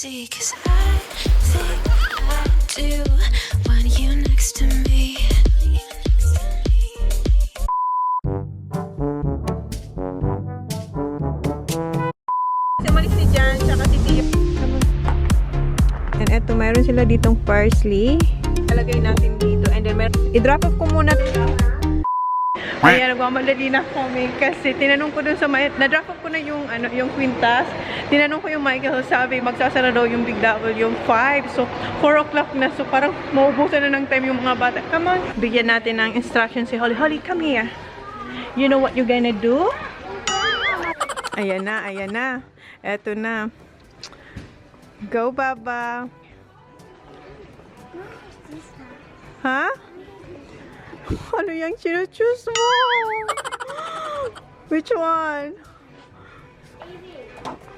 see, 'cause I think I do want you next to me. Umalis si Jan, tsaka si Tio. And eto, mayroon sila ditong parsley. Talagay natin dito. And then, i-drop off ko muna. Ayan, nagmamadali na kami kasi tinanong ko dun sa na-drop off ko na yung, yung quintas. Tinanong ko yung Michael, sabi, magsasara daw yung Big Volume 5. So, 4 o'clock na. So, parang maubusan na ng time yung mga bata. Come on. Bigyan natin ng instructions si Holly. Holly, come here. You know what you're gonna do? Ayan na, ayan na. Eto na. Go, Baba. Ha? Ano yung choose mo? Which one?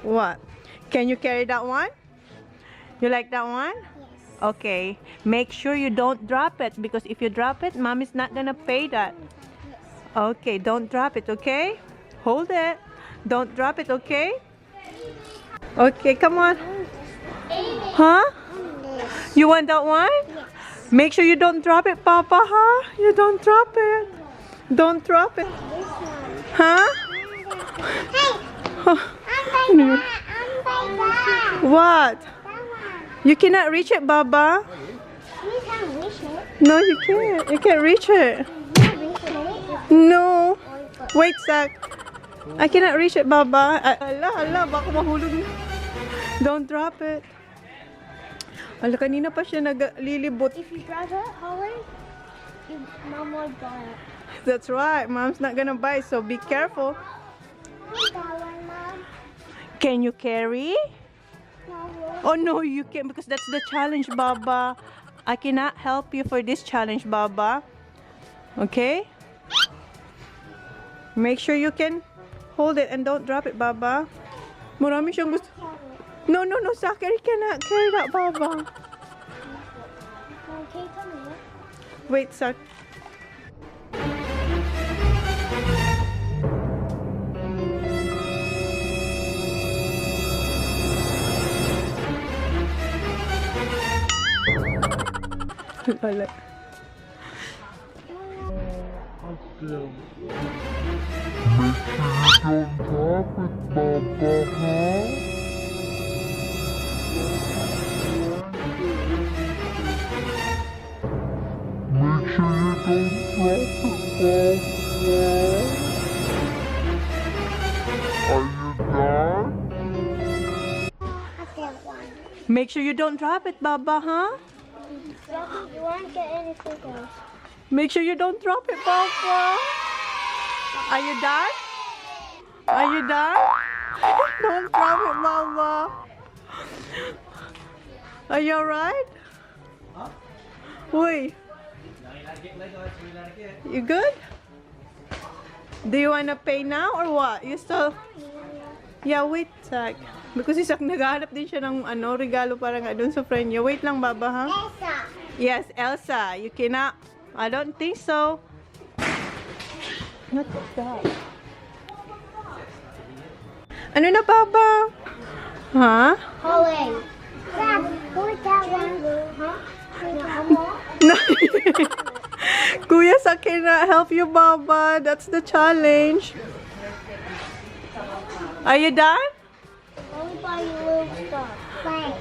What? Can you carry that one? You like that one? Yes. Okay. Make sure you don't drop it, because if you drop it, Mom is not gonna pay that. Yes. Okay, don't drop it, okay? Hold it. Don't drop it, okay? Okay, come on. Huh? You want that one? Yes. Make sure you don't drop it, Papa, huh? You don't drop it. Don't drop it. Huh? Hey! What? You cannot reach it, Baba. You can reach it. No, you can't. You can't reach it. No. Wait, Zach. I cannot reach it, Baba. Ala, baka mahulog na. Don't drop it. Ala, kanina pa siya naglilibot. If you drop it, Holly, Mom will buy it. That's right. Mom's not gonna buy, so be careful. That one, Mom. Can you carry? No. Oh, no, you can't, because that's the challenge, Baba. I cannot help you for this challenge, Baba. Okay? Make sure you can hold it and don't drop it, Baba. Marami siyang gusto. No, Zachary cannot carry that, Baba. Okay, come here. Wait, Zach. Wala. Make sure you don't drop it, Baba, huh? You won't get anything else. Make sure you don't drop it, Papa. Are you done? Are you done? Don't drop it, Mama. Are you alright? Uy. You good? Do you wanna pay now or what? You still... Yeah, wait, Zach. Because Zach, naghahanap din siya ng regalo para nga dun sa friend niya. Wait lang, Baba, ha? Elsa. Yes, Elsa. You cannot... I don't think so. Not that. Ano na, Baba? Ha? Holly. Dad, put that one. Huh? No. Kuya, I cannot help you, Baba. That's the challenge. Are you done? Only buy you little stuff. Wait.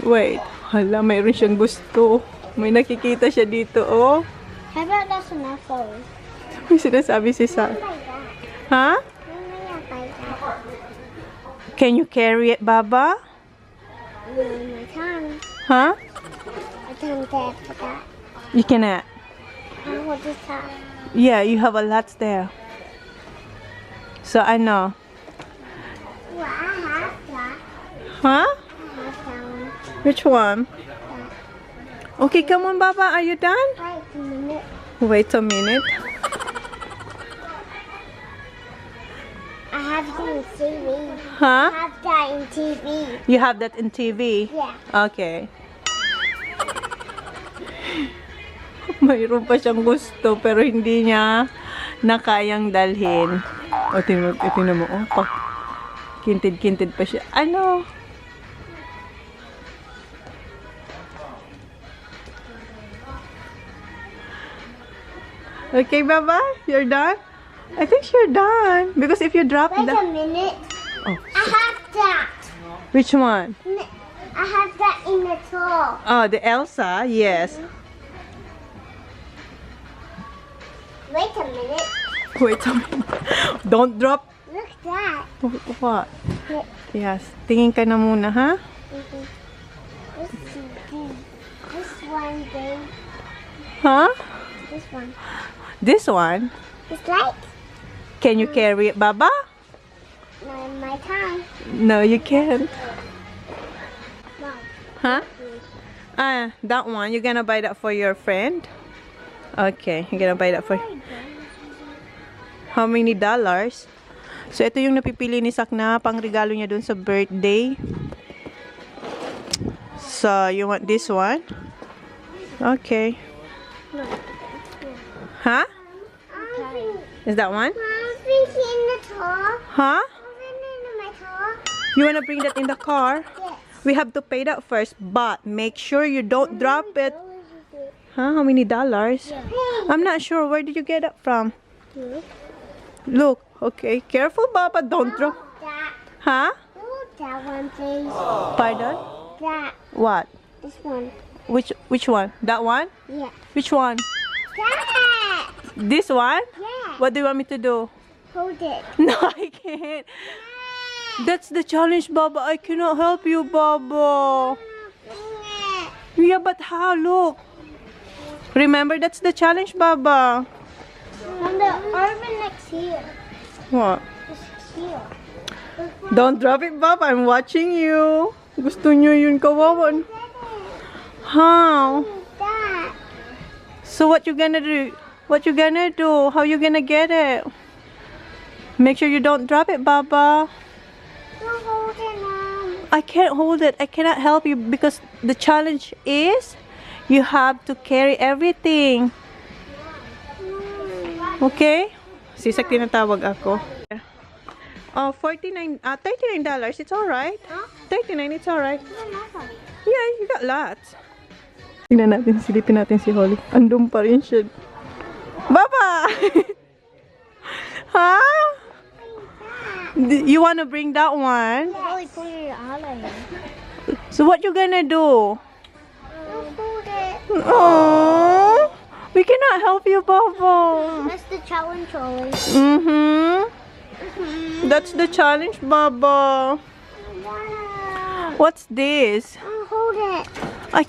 Wait. Hala, mayroon siyang gusto. May nakikita siya dito, oh. How about that's enough for you? May sinasabi si Sa. Ha? Can you carry it, Baba? No, my tongue. Huh? I can't get for that. You cannot. I want this top. Yeah, you have a lot there. So, I know. Well, I have that. Huh? I have that one. Which one? Okay, come on, Baba. Are you done? Wait a minute. Wait a minute. I have it in TV. Huh? I have that in TV. You have that in TV? Yeah. Okay. Mayroon pa siyang gusto pero hindi niya na kayang dalhin. O, tingnan mo. Oh, kinted-kinted pa siya. Ano? Okay, Baba? You're done? I think you're done. Because if you drop Wait a that... minute. Oh. I have that. Which one? I have that in the toy. Oh, the Elsa? Yes. Wait a minute. Wait a minute. Don't drop... Look that. What? Look. Yes. Tingin ka na muna, ha? This one, babe. Huh? This one. This one? It's like Can you carry it, Baba? my tongue. No, you can't. Mom. Huh? That one. You're gonna buy that for your friend? Okay, you're gonna buy that for... How many dollars? So, ito yung napipili ni Sakna pang regalo niya dun sa birthday. So, you want this one? Okay. No. Huh? Okay. Is that one? I'm thinking in the toy. Huh? I'm thinking in my toy. You wanna bring that in the car? Yes. We have to pay that first, but make sure you don't drop it. Huh? How many dollars? I'm not sure. Where did you get it from? Look. Okay. Careful, Baba. Don't drop. That. Huh? Oh, that one, please. Pardon? That. What? This one. Which one? That one? Yeah. Which one? That. This one? Yeah. What do you want me to do? Hold it. No, I can't. That's the challenge, Baba. I cannot help you, Baba. Yeah, but how? Look. Remember, that's the challenge, Baba. On the urban next here. What? It's here. Don't drop it, Baba. I'm watching you. Gusto nyo yun, kawawan. How? That. So what you gonna do? What you gonna do? How you gonna get it? Make sure you don't drop it, Baba. Don't hold it, Mom. I can't hold it. I cannot help you because the challenge is you have to carry everything. Okay? Sisak tinatawag ako. Oh, $39. It's alright. Huh? $39, it's alright. Nothing. Yeah, you got lots. Tingnan natin, silipin natin si Holly. Andun pa rin siya. Baba! Huh? You wanna bring that one? Really put it out of here. So what you gonna do? Don't hold it. Oh, we cannot help you, Baba. That's the challenge, Charlie. That's the challenge, Baba. What's this? Don't hold it. I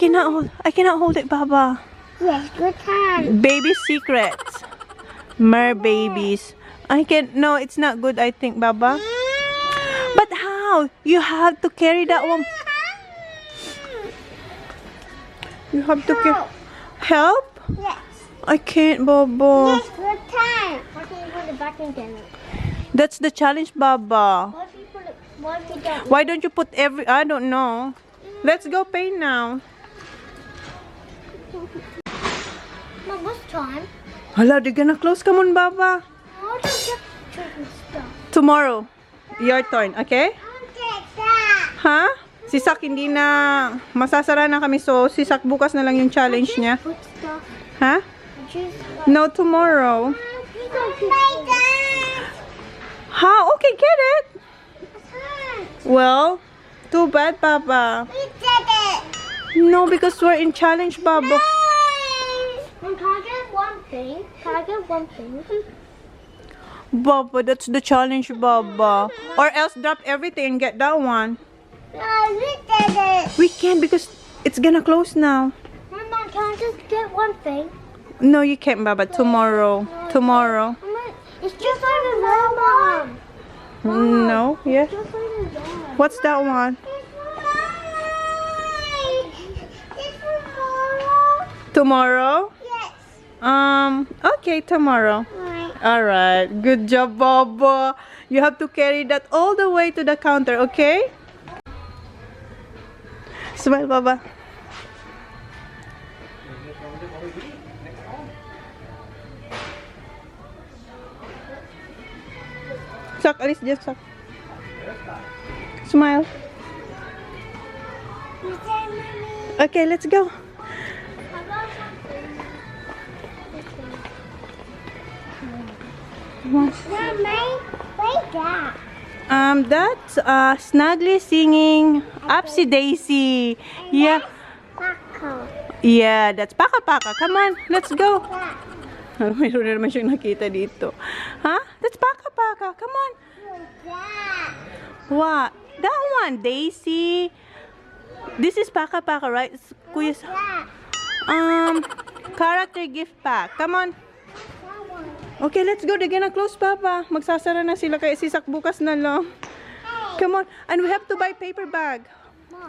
cannot hold it, Baba. Yes, good time. Baby secrets. Mer babies. I can't. No, it's not good, I think, Baba. But how? You have to carry that one. You have to carry. Help? Yes. I can't, Baba. Yes, good time. Why can't you put it back in there? That's the challenge, Baba. What if you put it? What if you don't? Why don't you put every... I don't know. Let's go pay now. Mom, what's time? Hala, they're gonna close. Come on, Baba. How do you get chicken stuff? Tomorrow. Your turn, okay? I'll take that. Ha? Si Sak hindi na... Masasara na kami. So, si Sak bukas na lang yung challenge niya. Put stuff. Ha? Just No, tomorrow. you don't play that. Ha? Okay, get it. Well, too bad, Baba. We did it. No, because we're in challenge, Baba. Mom, can I get one thing? Can I get one thing? Baba, that's the challenge, Baba. Or else drop everything and get that one. No, we did it. We can't because it's gonna close now. Mom, can I just get one thing? No, you can't, Baba. Tomorrow. Tomorrow. It's just like a Mom. No, yeah. Just like a dog. What's that one? It's tomorrow. Tomorrow? Yes. Okay, tomorrow. Alright. Alright, good job, Baba. You have to carry that all the way to the counter, okay? Smile, Baba. Sak, alis dyan, Sak. Smile. Okay, let's go. Mom, wait that. That's Snuggly singing Upsy Daisy. Yeah. Paco. Yeah, that's Paka Paka. Come on, let's go. That. Mayroon na naman siyang nakita dito. Huh? That's Paka Paka. Come on. That. What? That one, Daisy. This is Paka Paka, right? Kuya, That. character gift pack. Come on. That one. Okay, let's go. They're gonna close, Papa. Magsasara na sila kaya sisak bukas na lang. Come on. And we have to buy paper bag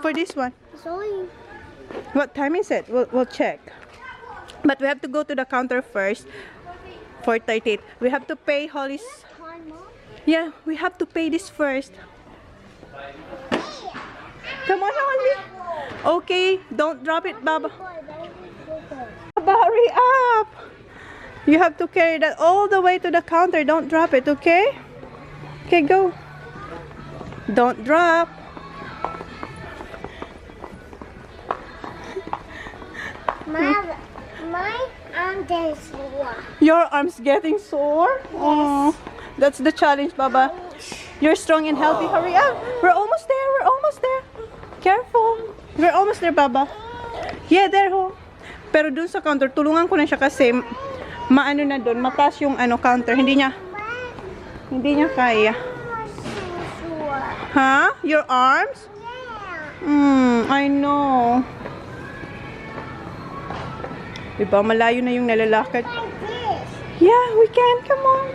for this one. Sorry. What time is it? We'll check. But we have to go to the counter first. 4:38. We have to pay Holly's. One more. Yeah, we have to pay this first. Come on, Holly. Okay, don't drop it, Baba. Baba, hurry up. You have to carry that all the way to the counter. Don't drop it, okay? Okay, go. Don't drop. My arm is sore. Your arm's getting sore? Oh, that's the challenge, Baba. You're strong and healthy. Hurry up. We're almost there. We're almost there. Careful. We're almost there, Baba. Yeah, there ho. Pero dun sa counter, tulungan ko na siya kasi maano na dun, mataas yung counter. Hindi niya kaya. Sore. Huh? Your arms? Yeah. I know. Diba, malayo na yung nalalakad. Like this. Yeah, we can. Come on.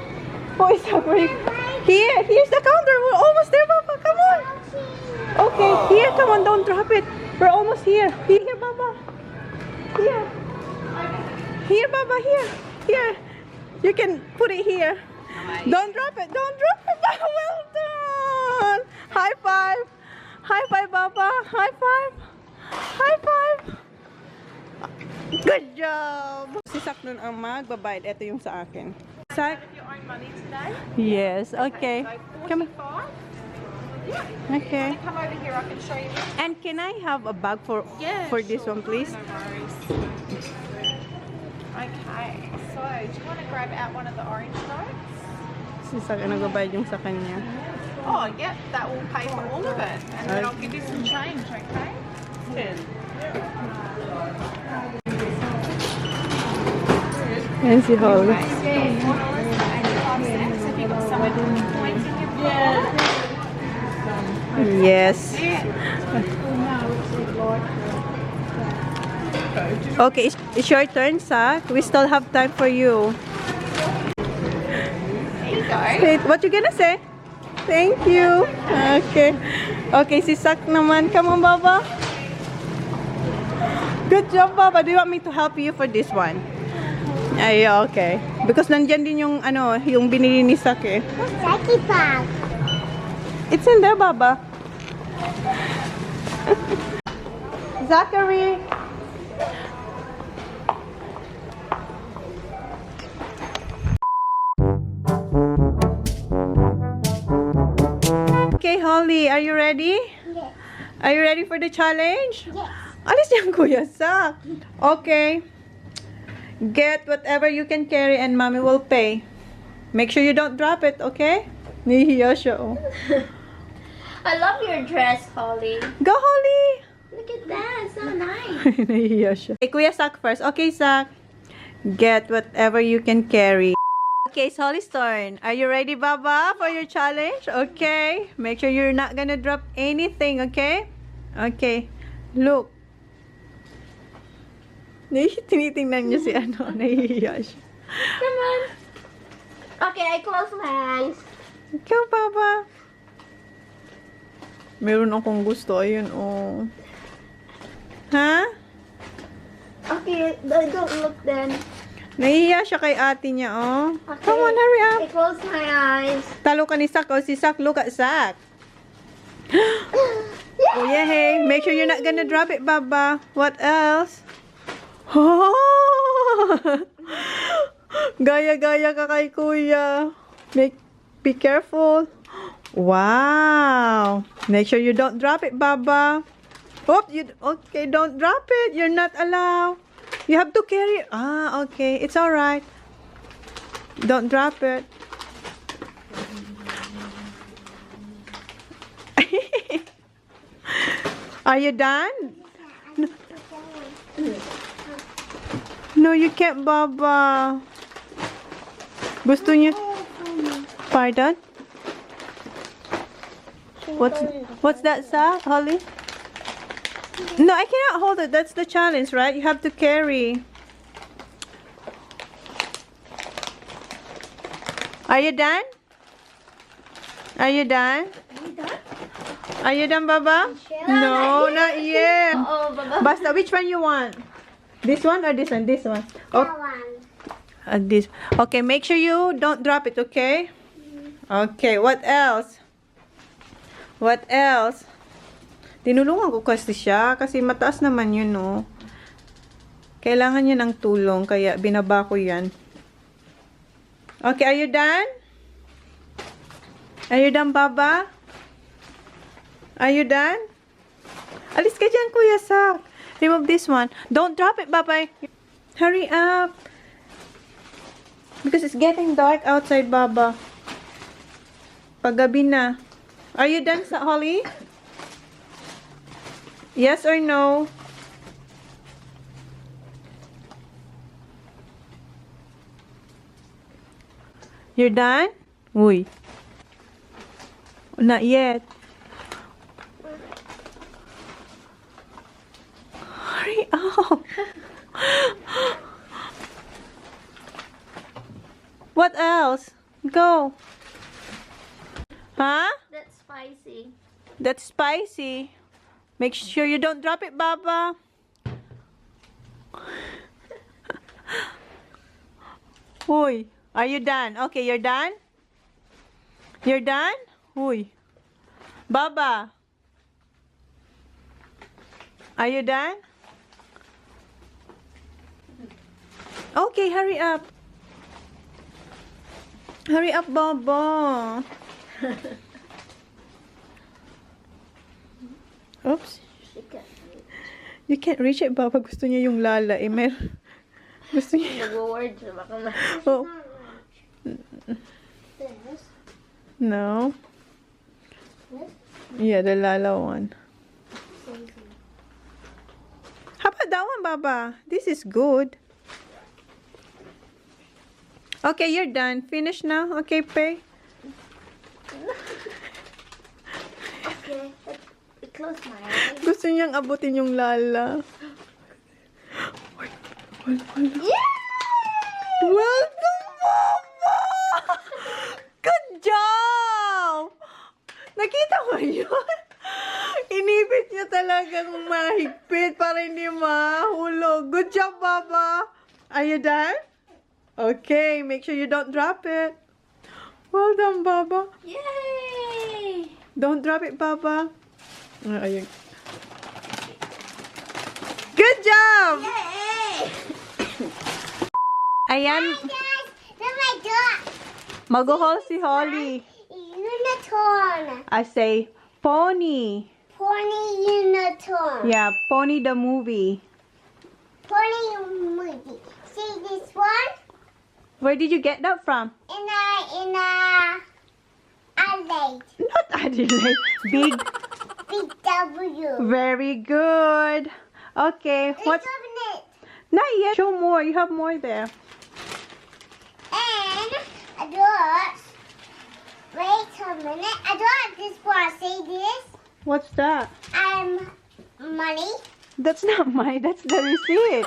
Oh, it's not working. Here's the counter. We're almost there, Papa. Come on. Okay, here. Come on, don't drop it. We're almost here. Here, Baba. Here. Here, Baba. Here. Here. You can put it here. Don't drop it. Don't drop it. Well done. High five. High five, Baba. High five. High five. Good job. Si Sak nun ang magbabayad. Ito yung sa akin. Sak? Your own money today? Yes. Okay. So Come on. 45. Okay. Come over here, I can show you. And can I have a bag for this one, please? No worries. Okay, so do you want to grab out one of the orange notes? Si Sak ang nagbabayad yung sa kanya. Oh, yep, that will pay for all of it. And then I'll give you some change, okay? Yan si Holly. $4.85. Have you got some of the points in your pocket? Yes. Okay, it's your turn, Sak. We still have time for you. There you go. Wait, what you gonna say? Thank you. Okay. Okay, si Sak naman. Come on, Baba. Good job, Baba. Do you want me to help you for this one? Ay, okay. Because nandyan din yung yung binili ni Sak eh. Lucky bag. It's in there, Baba. Zachary. Okay, Holly, are you ready? Yes. Are you ready for the challenge? Yes. Alis yan, Kuya Sak. Okay. Get whatever you can carry and Mommy will pay. Make sure you don't drop it, okay? Nahihiya siya, oh. I love your dress, Holly. Go, Holly! Look at that. It's so nice. Nahihiya siya. Okay, Kuya Sak first. Okay, Sak. Get whatever you can carry. Okay, it's Holly's turn. Are you ready, Baba, for your challenge? Okay. Make sure you're not gonna drop anything, okay? Okay. Look. Tinitingnan niya si nahihiya siya. Come on. Okay, I close my eyes. Ikaw, Baba. Meron akong gusto. Ayun, oh. Ha? Okay, don't look then. Nahihiya siya kay ate niya, oh. Okay. Come on, hurry up. I close my eyes. Talo ka ni Sak, oh. Si Sak, look at Sak. Oh, yeah, hey. Make sure you're not gonna drop it, Baba. What else? Oh! Gaya-gaya ka kay Kuya. Be careful. Wow. Make sure you don't drop it, Baba. Oh, okay, don't drop it. You're not allowed. You have to carry it. Ah, okay. It's alright. Don't drop it. Are you done? No, you can't, Baba. Gusto niya? Pardon? What's that, Sa? Holly? No, I cannot hold it. That's the challenge, right? You have to carry. Are you done? Are you done? Are you done, Baba? No, not yet. Oh, Baba. Basta, which one you want? This one or this one? This one. That Oh, one. this. Okay, make sure you don't drop it, okay? Okay, what else? What else? Tinulungan ko kasi siya kasi mataas naman yun, no? Kailangan niya ng tulong kaya binaba ko yan. Okay, are you done? Are you done, Baba? Are you done? Alis ka dyan, Kuya Sak. Remove this one. Don't drop it, Baba. Hurry up. Because it's getting dark outside, Baba. Paggabi na. Are you done, Holly? Yes or no? You're done? Uy. Not yet. Hurry up. What else? Go. Huh? That's spicy. That's spicy. Make sure you don't drop it, Baba. Uy, are you done? Okay, you're done? You're done? Uy. Baba. Are you done? Okay, hurry up. Hurry up, Baba. Oops. You can't reach it, Baba. Gusto niya yung lala. Eh, gusto niya. Nag-word siya. Baka na. Oh. This. No. This. Yeah, the lala one. How about that one, Baba? This is good. Okay, you're done. Finish now. Okay, Pei. Okay. Close my eyes. Gusto niyang abutin yung lala. Yay! Well done, Mama! Good job! Nakita mo yun? Inipit niya talagang mahigpit para hindi mahulog. Good job, Baba! Are you done? Okay, make sure you don't drop it. Well done, Baba. Yay! Don't drop it, Baba. Ayun. Good job! Yay! Ayan, Guys, look my dog. mag-haul si Holly. Unicorn. I say, pony. Pony unicorn. Yeah, Pony the movie. Pony movie. See this one? Where did you get that from? In a Adelaide. Not Adelaide. Big. Big W. Very good. Okay, what's... Let's open it. Not yet. Show more. You have more there. And I got. Wait a minute. I got this one. See this? What's that? Money. That's not mine. That's the receipt. And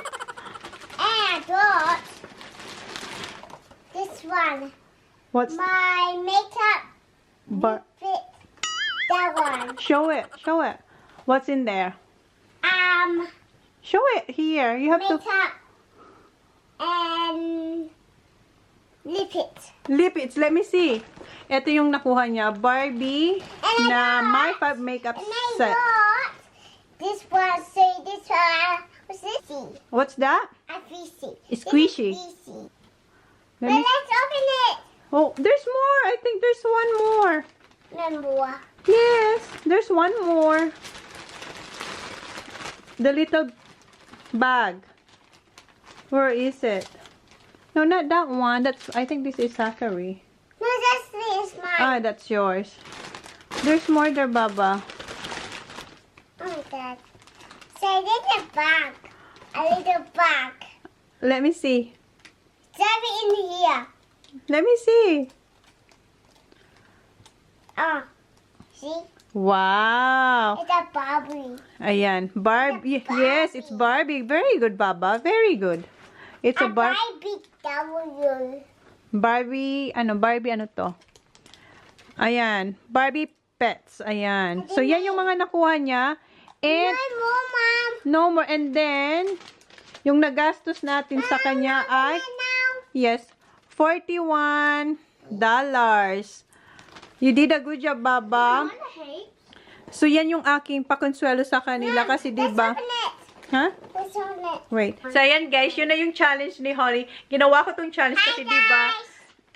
I got this one. What's... My makeup But fit. That one. show it. Show it. What's in there? Show it here. You have to... Makeup and lip it. Lip it. Let me see. Ito yung nakuha niya. Barbie And na I My got- 5 makeup And I set. got this one. See this one. What's this? What's that? A fishy. It's squishy. This is fishy. Let But me... let's open it. Oh, there's more. I think there's one more. Number. Yes, there's one more. The little bag. Where is it? No, not that one. That's... I think this is Zachary. No, that's this mine. Ah, that's yours. There's more there, Baba. Oh my God. a little bag. A little bag. Let me see. Shove it in here. Let me see. Oh, see? Wow. It's a Barbie. Ayan. Barbie. Yes, it's Barbie. Very good, Baba. Very good. It's a Barbie W. Barbie, Barbie ano to? Ayan. Barbie pets. Ayan. So, yan yung mga nakuha niya. And, No more, Mom. no more. And then, yung nagastos natin sa kanya ay, Now. yes, $41. You did a good job, Baba. So, yan yung aking pakonsuelo sa kanila kasi, diba? Ha? What's on it? Wait. So, ayan guys, yun na yung challenge ni Holly. Ginawa ko tong challenge kasi,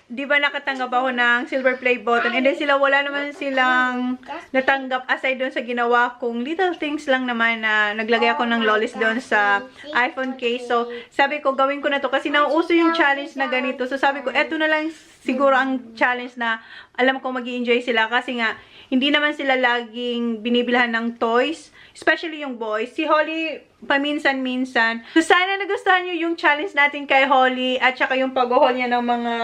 diba nakatanggap ako ng silver play button. And then sila, wala naman silang natanggap aside doon sa ginawa kong little things lang naman na naglagay ako ng lolis doon sa iPhone case. So, sabi ko, gawin ko na to kasi nauuso yung challenge na ganito. So, sabi ko, eto na lang siguro ang challenge na alam ko mag-i-enjoy sila kasi nga, hindi naman sila laging binibilhan ng toys. Especially yung boys. Si Holly, paminsan-minsan. So, sana nagustuhan nyo yung challenge natin kay Holly at saka yung pag-haul niya ng mga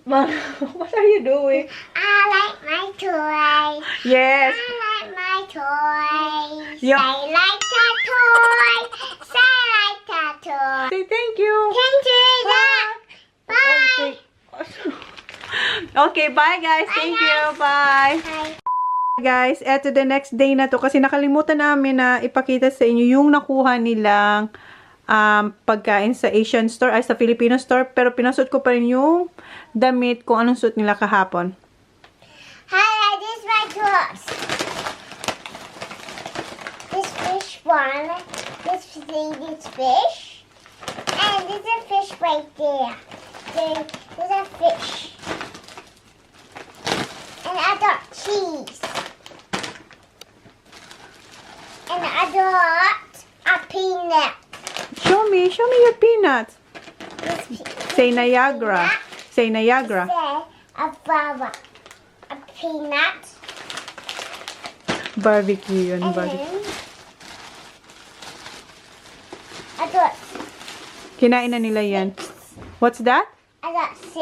what are you doing? I like my toys. Yes. I like my toys. Yeah. I like that toy. Say I like that toy. Say thank you. Thank you. Bye. Okay, bye guys. Thank you. Bye. Bye. Guys, eto the next day na to kasi nakalimutan namin na ipakita sa inyo yung nakuha nilang pagkain sa Asian store, ay sa Filipino store, pero pinasuot ko pa rin yung damit kung anong suot nila kahapon. Hi, this is my toys. This fish one. This fish. And there's a fish right there. There's a fish. And I got cheese. And I got a peanut. Show me your peanuts. This Say Niagara. Say Niagara. Say a flower. A peanut. Barbecue yun, And barbecue. then I got Kinain na nila yan. What's that? I got 6.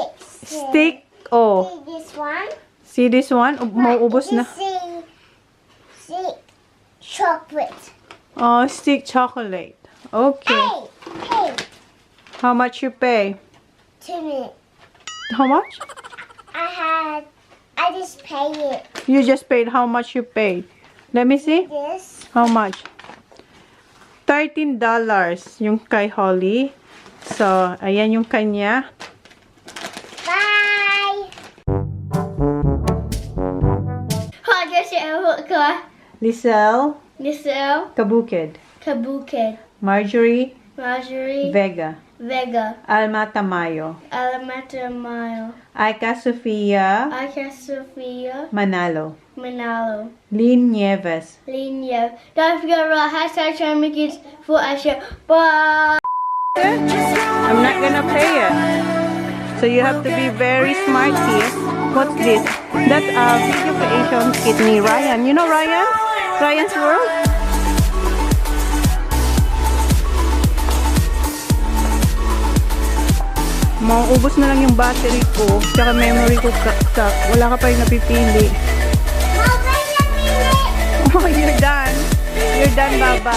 Steak. Oh. See this one? See this one? Mauubos na. See chocolate. Oh, stick chocolate. Okay. Hey, How much you pay? 2 minutes. How much? I just paid it. You just paid. How much you paid? Let me see. This. How much? $13 yung kay Holly. So, ayan yung kanya. Bye. Lisel. Kabukid. Marjorie. Vega. Alma Tamayo. Aika Sofia. Manalo. Lynn Nieves. Don't forget to hashtag ChonaAndMyKids for Asha. Bye. I'm not gonna pay it. So you have to be very smart here. What's this? That's a video creation kit ni Ryan. You know Ryan? Ryan's World? Maubos na lang yung battery ko. Tsaka memory ko kakak. Wala ka pa yung napipili. Oh, you're done. You're done, Baba.